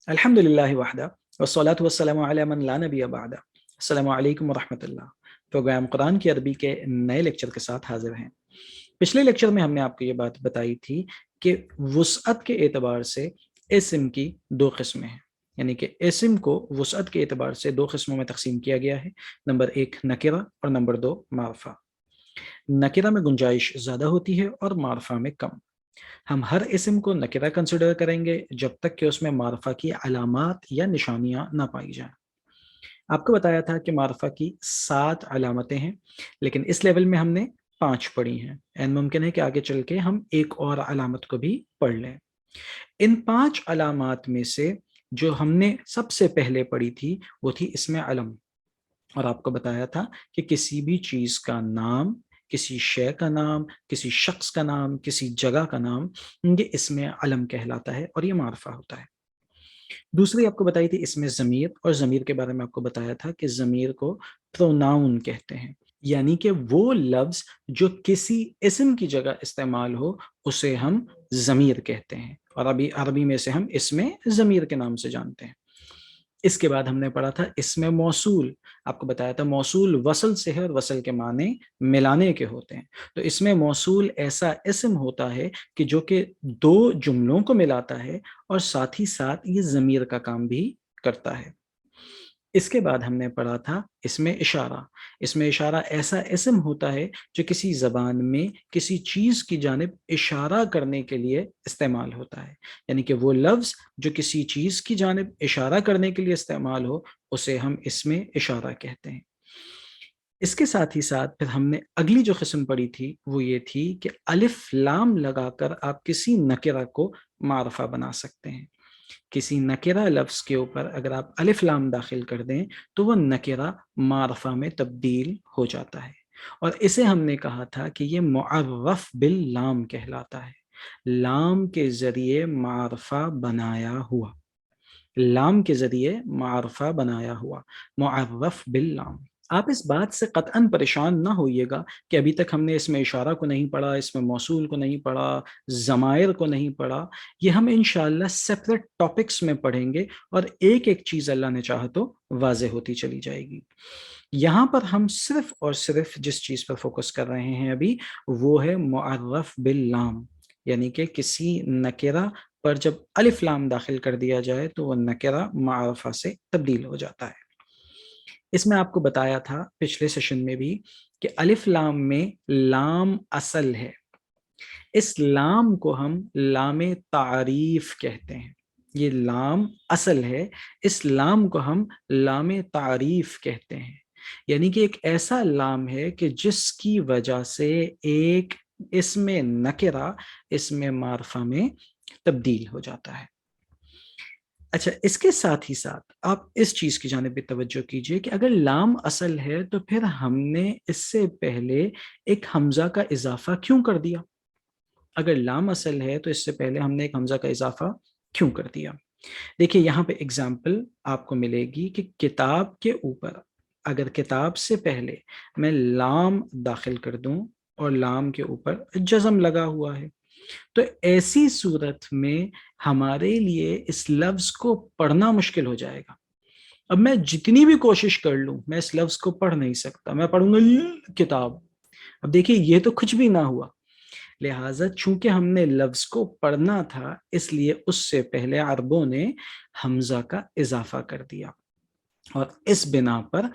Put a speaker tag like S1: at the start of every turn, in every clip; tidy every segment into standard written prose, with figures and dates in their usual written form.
S1: अल्हम्दुलिल्लाहि वहदा वस्सलातु वस्सलामु अला मन ला नबिय्य बअदा। अस्सलामु अलैकुम वरहमतुल्लाह। प्रोग्राम कुरान की अरबी के नए लेक्चर के साथ हाजिर हैं। पिछले लेक्चर में हमने आपको ये बात बताई थी कि वुसअत के एतबार से इस्म की दो किस्में हैं, यानी कि इस्म को वुसअत के एतबार से दो किस्मों में तकसीम किया गया है। नंबर एक नकिरा और नंबर दो मारफा। नकिरा में गुंजाइश ज़्यादा होती है और मारफा में कम। हम हर इस्म को नकिरा कंसिडर करेंगे जब तक कि उसमें मारफा की अलामात या निशानियां ना पाई जाएं। आपको बताया था कि मारफा की 7 अलामतें हैं, लेकिन इस लेवल में हमने 5 पढ़ी हैं। एन मुमकिन है कि आगे चल के हम एक और अलामत को भी पढ़ लें। इन 5 अलामात में से जो हमने सबसे पहले पढ़ी थी वो थी इसमें अलम। और आपको बताया था कि किसी भी चीज़ का नाम, किसी शय का नाम, किसी शख्स का नाम, किसी जगह का नाम, ये इसमें अलम कहलाता है और ये मारफा होता है। दूसरी आपको बताई थी इसमें ज़मीर, और ज़मीर के बारे में आपको बताया था कि ज़मीर को प्रोनाउन कहते हैं, यानी कि वो लफ्ज़ जो किसी इस्म की जगह इस्तेमाल हो उसे हम ज़मीर कहते हैं, और अभी अरबी में से हम इसमें ज़मीर के नाम से जानते हैं। इसके बाद हमने पढ़ा था इसमें मौसूल। आपको बताया था मौसूल वसल से है और वसल के माने मिलाने के होते हैं। तो इसमें मौसूल ऐसा इस्म होता है कि जो कि दो जुमलों को मिलाता है और साथ ही साथ ये ज़मीर का काम भी करता है। इसके बाद हमने पढ़ा था इसमें इशारा। इसमें इशारा ऐसा इस्म होता है जो किसी ज़बान में किसी चीज़ की जानिब इशारा करने के लिए इस्तेमाल होता है, यानी कि वो लफ्ज़ जो किसी चीज़ की जानिब इशारा करने के लिए इस्तेमाल हो उसे हम इसमें इशारा कहते हैं। इसके साथ ही साथ फिर हमने अगली जो किस्म पढ़ी थी वो ये थी कि अलिफ लाम लगाकर आप किसी नकिरा को मारफा बना सकते हैं। किसी नकिरा लफ्ज़ के ऊपर अगर आप अलिफ लाम दाखिल कर दें तो वह नकिरा मारफा में तब्दील हो जाता है, और इसे हमने कहा था कि ये मुअर्रफ बिल लाम कहलाता है। लाम के ज़रिए मारफा बनाया हुआ, लाम के ज़रिए मारफा बनाया हुआ, मुअर्रफ बिल लाम। आप इस बात से कतअन परेशान ना होइएगा कि अभी तक हमने इसमें इशारा को नहीं पढ़ा, इसमें मौसूल को नहीं पढ़ा, ज़मायर को नहीं पढ़ा। ये हम इंशाअल्लाह सेपरेट टॉपिक्स में पढ़ेंगे और एक एक चीज़ अल्लाह ने चाहा तो वाज़े होती चली जाएगी। यहाँ पर हम सिर्फ और सिर्फ जिस चीज़ पर फोकस कर रहे हैं अभी वो है मुअर्रफ बिल लाम, यानी कि किसी नकिरा पर जब अलिफ लाम दाखिल कर दिया जाए तो वह नकिरा मारफा से तब्दील हो जाता है। इसमें आपको बताया था पिछले सेशन में भी कि अलिफ लाम में लाम असल है। इस लाम को हम लामे तारीफ कहते हैं। ये लाम असल है, इस लाम को हम लामे तारीफ कहते हैं, यानी कि एक ऐसा लाम है कि जिसकी वजह से एक इसमें नकिरा इसमें मारफा में तब्दील हो जाता है। अच्छा, इसके साथ ही साथ आप इस चीज़ की जानिब भी तवज्जो कीजिए कि अगर लाम असल है तो फिर हमने इससे पहले एक हमज़ा का इजाफा क्यों कर दिया? अगर लाम असल है तो इससे पहले हमने एक हमज़ा का इजाफा क्यों कर दिया? देखिए यहाँ पे एग्जाम्पल आपको मिलेगी कि किताब के ऊपर अगर किताब से पहले मैं लाम दाखिल कर दूं और लाम के ऊपर जज़म लगा हुआ है तो ऐसी सूरत में हमारे लिए इस लफ्ज़ को पढ़ना मुश्किल हो जाएगा। अब मैं जितनी भी कोशिश कर लूं मैं इस लफ्ज़ को पढ़ नहीं सकता, मैं पढ़ूंगा किताब। अब देखिए ये तो कुछ भी ना हुआ। लिहाजा चूंकि हमने लफ्ज़ को पढ़ना था इसलिए उससे पहले अरबों ने हमज़ा का इजाफा कर दिया, और इस बिना पर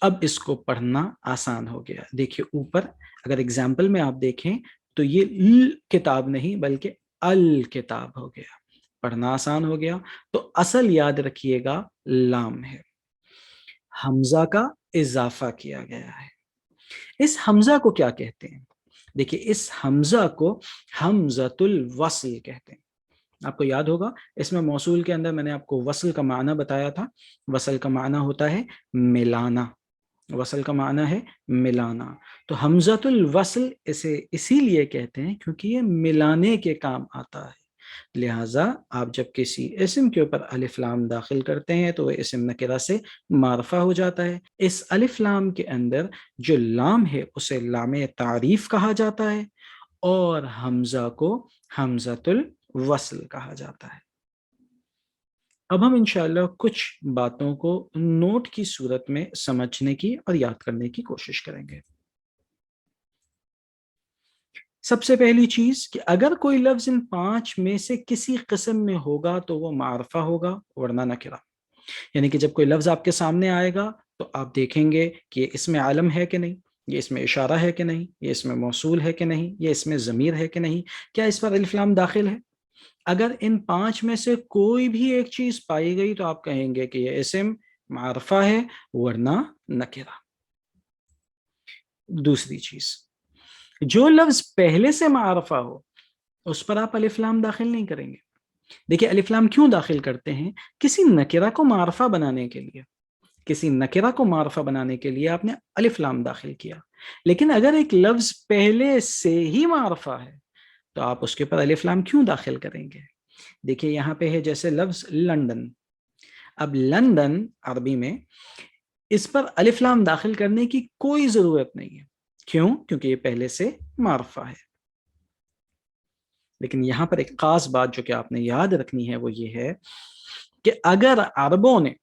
S1: अब इसको पढ़ना आसान हो गया। देखिए ऊपर अगर एग्जाम्पल में आप देखें तो ये किताब नहीं बल्कि अल किताब हो गया, पढ़ना आसान हो गया। तो असल याद रखिएगा लाम है, हमजा का इजाफा किया गया है। इस हमजा को क्या कहते हैं? देखिए इस हमजा को हमजतुल वस्ल कहते हैं। आपको याद होगा इसमें मौसूल के अंदर मैंने आपको वस्ल का माना बताया था। वस्ल का माना होता है मिलाना, वसल का माना है मिलाना। तो हमजतुल वसल इसे इसीलिए कहते हैं क्योंकि ये मिलाने के काम आता है। लिहाजा आप जब किसी इस्म के ऊपर अलिफ लाम दाखिल करते हैं तो वह इस्म नकिरा से मारफा हो जाता है। इस अलिफ लाम के अंदर जो लाम है उसे लामे तारीफ कहा जाता है और हमजा को हमजतुल वसल कहा जाता है। اب ہم انشاءاللہ کچھ باتوں کو نوٹ کی صورت میں سمجھنے کی اور یاد کرنے کی کوشش کریں گے۔ سب سے پہلی چیز کہ اگر کوئی لفظ ان 5 میں سے کسی قسم میں ہوگا تو وہ معرفہ ہوگا ورنہ نکرہ۔ یعنی کہ جب کوئی لفظ آپ کے سامنے آئے گا تو آپ دیکھیں گے کہ یہ اس میں عالم ہے کہ نہیں، یہ اس میں اشارہ ہے کہ نہیں، یہ اس میں موصول ہے کہ نہیں، یہ اس میں ضمیر ہے کہ نہیں، کیا اس پر الف لام داخل ہے۔ اگر ان 5 میں سے کوئی بھی ایک چیز پائی گئی تو آپ کہیں گے کہ یہ اسم معرفہ ہے ورنہ نکرہ۔ دوسری چیز، جو لفظ پہلے سے معرفہ ہو اس پر آپ الف لام داخل نہیں کریں گے۔ دیکھیے الف لام کیوں داخل کرتے ہیں؟ کسی نکرہ کو معرفہ بنانے کے لیے، کسی نکرہ کو معرفہ بنانے کے لیے آپ نے الف لام داخل کیا۔ لیکن اگر ایک لفظ پہلے سے ہی معرفہ ہے تو آپ اس کے پر الف لام کیوں داخل کریں گے؟ دیکھیے یہاں پہ ہے جیسے لفظ لندن، اب لندن عربی میں اس پر الف لام داخل کرنے کی کوئی ضرورت نہیں ہے۔ کیوں؟ کیونکہ یہ پہلے سے معرفہ ہے۔ لیکن یہاں پر ایک خاص بات جو کہ آپ نے یاد رکھنی ہے وہ یہ ہے کہ اگر عربوں نے،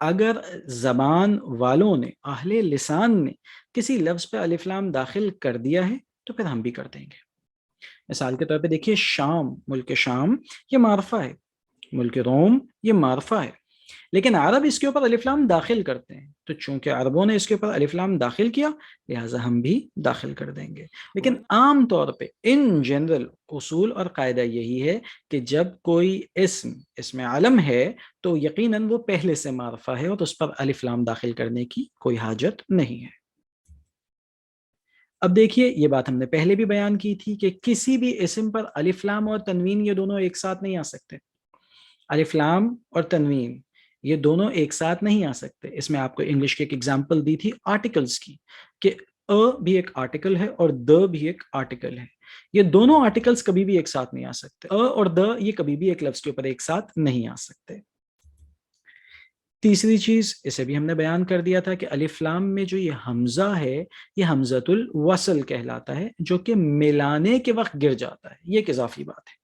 S1: اگر زبان والوں نے، اہل لسان نے کسی لفظ پہ الف لام داخل کر دیا ہے تو پھر ہم بھی کر دیں گے۔ مثال کے طور پہ دیکھیے شام، ملک شام یہ معرفہ ہے، ملک روم یہ معرفہ ہے، لیکن عرب اس کے اوپر الف لام داخل کرتے ہیں، تو چونکہ عربوں نے اس کے اوپر الف لام داخل کیا لہٰذا ہم بھی داخل کر دیں گے۔ لیکن عام طور پہ ان جنرل اصول اور قاعدہ یہی ہے کہ جب کوئی اسم علم ہے تو یقیناً وہ پہلے سے معرفہ ہے اور اس پر الف لام داخل کرنے کی کوئی حاجت نہیں ہے۔ اب دیکھیے یہ بات ہم نے پہلے بھی بیان کی تھی کہ کسی بھی اسم پر الف لام اور تنوین یہ دونوں ایک ساتھ نہیں آ سکتے۔ الف لام اور تنوین یہ دونوں ایک ساتھ نہیں آ سکتے۔ اس میں آپ کو انگلش کی ایک ایگزامپل دی تھی آرٹیکلز کی، کہ بھی ایک آرٹیکل ہے اور بھی ایک آرٹیکل ہے۔ یہ دونوں آرٹیکلز کبھی بھی ایک ساتھ نہیں آ سکتے۔ اور یہ کبھی بھی ایک لفظ کے اوپر ایک ساتھ نہیں آ سکتے۔ تیسری چیز، اسے بھی ہم نے بیان کر دیا تھا کہ الف لام میں جو یہ حمزہ ہے یہ حمزۃ الوصل کہلاتا ہے، جو کہ ملانے کے وقت گر جاتا ہے۔ یہ ایک اضافی بات ہے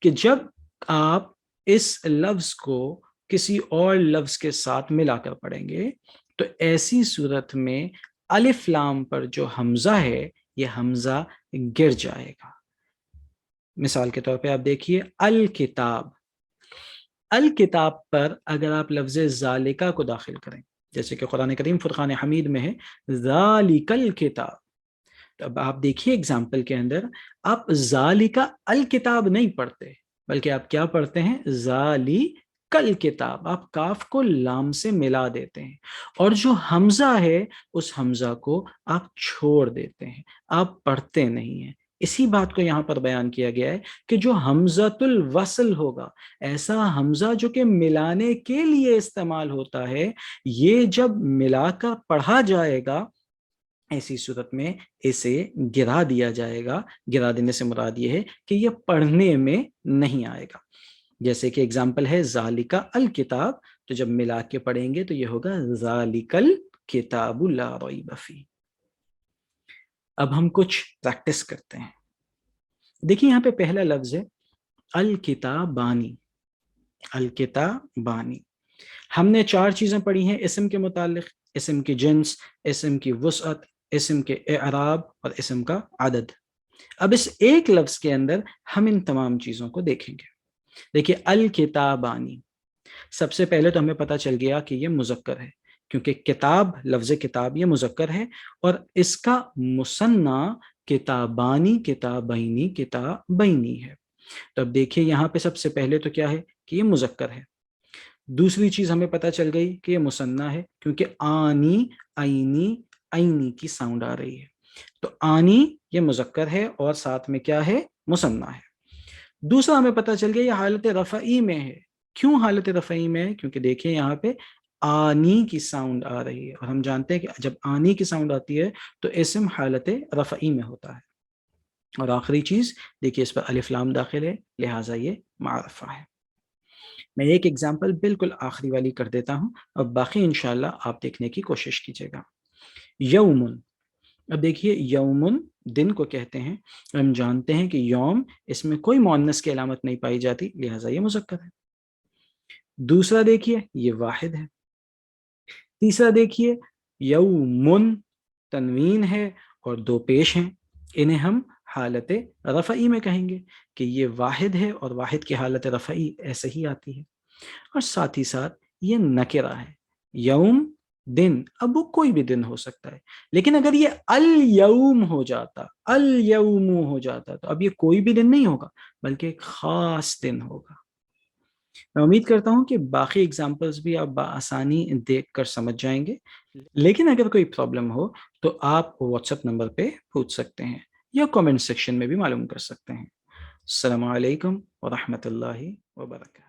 S1: کہ جب آپ اس لفظ کو کسی اور لفظ کے ساتھ ملا کر پڑھیں گے تو ایسی صورت میں الف لام پر جو حمزہ ہے یہ حمزہ گر جائے گا۔ مثال کے طور پہ آپ دیکھیے الکتاب، الکتاب پر اگر آپ لفظ ذالکہ کو داخل کریں، جیسے کہ قرآن کریم فرقان حمید میں ہے ذالک الکتاب، تو اب آپ دیکھیے ایگزامپل کے اندر آپ ذالکہ الکتاب نہیں پڑھتے بلکہ آپ کیا پڑھتے ہیں؟ ذالک الکتاب، آپ کاف کو لام سے ملا دیتے ہیں اور جو حمزہ ہے اس حمزہ کو آپ چھوڑ دیتے ہیں، آپ پڑھتے نہیں ہیں۔ اسی بات کو یہاں پر بیان کیا گیا ہے کہ جو حمزۃ الوصل ہوگا، ایسا حمزہ جو کہ ملانے کے لیے استعمال ہوتا ہے، یہ جب ملا کر پڑھا جائے گا ایسی صورت میں اسے گرا دیا جائے گا۔ گرا دینے سے مراد یہ ہے کہ یہ پڑھنے میں نہیں آئے گا۔ جیسے کہ اگزامپل ہے ذالکہ الکتاب، تو جب ملا کے پڑھیں گے تو یہ ہوگا ذالک الکتاب لا ریب فیہ۔ اب ہم کچھ پریکٹس کرتے ہیں۔ دیکھیے یہاں پہ پہلا لفظ ہے الکتابانی، الکتابانی۔ ہم نے 4 چیزیں پڑھی ہیں اسم کے متعلق: اسم کی جنس، اسم کی وسعت، اسم کے اعراب اور اسم کا عدد۔ اب اس ایک لفظ کے اندر ہم ان تمام چیزوں کو دیکھیں گے۔ دیکھیے الکتابانی، سب سے پہلے تو ہمیں پتہ چل گیا کہ یہ مذکر ہے، کیونکہ کتاب، لفظ کتاب یہ مذکر ہے اور اس کا مثنیٰ کتابانی، کتابینی، کتابینی ہے۔ تو اب دیکھیے یہاں پہ سب سے پہلے تو کیا ہے کہ یہ مذکر ہے۔ دوسری چیز ہمیں پتہ چل گئی کہ یہ مثنیٰ ہے، کیونکہ آنی، عینی، عینی کی ساؤنڈ آ رہی ہے، تو آنی یہ مذکر ہے اور ساتھ میں کیا ہے؟ مثنیٰ ہے۔ دوسرا ہمیں پتہ چل گیا یہ حالت رفعی میں ہے۔ کیوں حالت رفعی میں ہے؟ کیونکہ دیکھیں یہاں پہ آنی کی ساؤنڈ آ رہی ہے اور ہم جانتے ہیں کہ جب آنی کی ساؤنڈ آتی ہے تو اسم حالت رفعی میں ہوتا ہے۔ اور آخری چیز دیکھیے اس پر الف لام داخل ہے لہٰذا یہ معرفہ ہے۔ میں ایک ایگزامپل بالکل آخری والی کر دیتا ہوں اور باقی انشاءاللہ آپ دیکھنے کی کوشش کیجیے گا۔ یومن، اب دیکھیے یومن دن کو کہتے ہیں، ہم جانتے ہیں کہ یوم اس میں کوئی مؤنث کی علامت نہیں پائی جاتی لہٰذا یہ مذکر ہے۔ दूसरा देखिए ये वाहिद है। तीसरा देखिए यौमुन तनवीन है और दो पेश हैं, इन्हें हम हालत रफ़ई में कहेंगे कि ये वाहिद है और वाहिद की हालत रफ़ई ऐसे ही आती है। और साथ ही साथ ये नकिरा है, यौम दिन, अब वो कोई भी दिन हो सकता है, लेकिन अगर ये अल यौम हो जाता, अल यौम हो जाता, तो अब ये कोई भी दिन नहीं होगा बल्कि एक खास दिन होगा। मैं उम्मीद करता हूँ कि बाकी एग्जाम्पल्स भी आप आसानी देख कर समझ जाएंगे, लेकिन अगर कोई प्रॉब्लम हो तो आप व्हाट्सएप नंबर पे पूछ सकते हैं या कमेंट सेक्शन में भी मालूम कर सकते हैं। अस्सलामु अलैकुम व रहमतुल्लाहि व बरकातहू।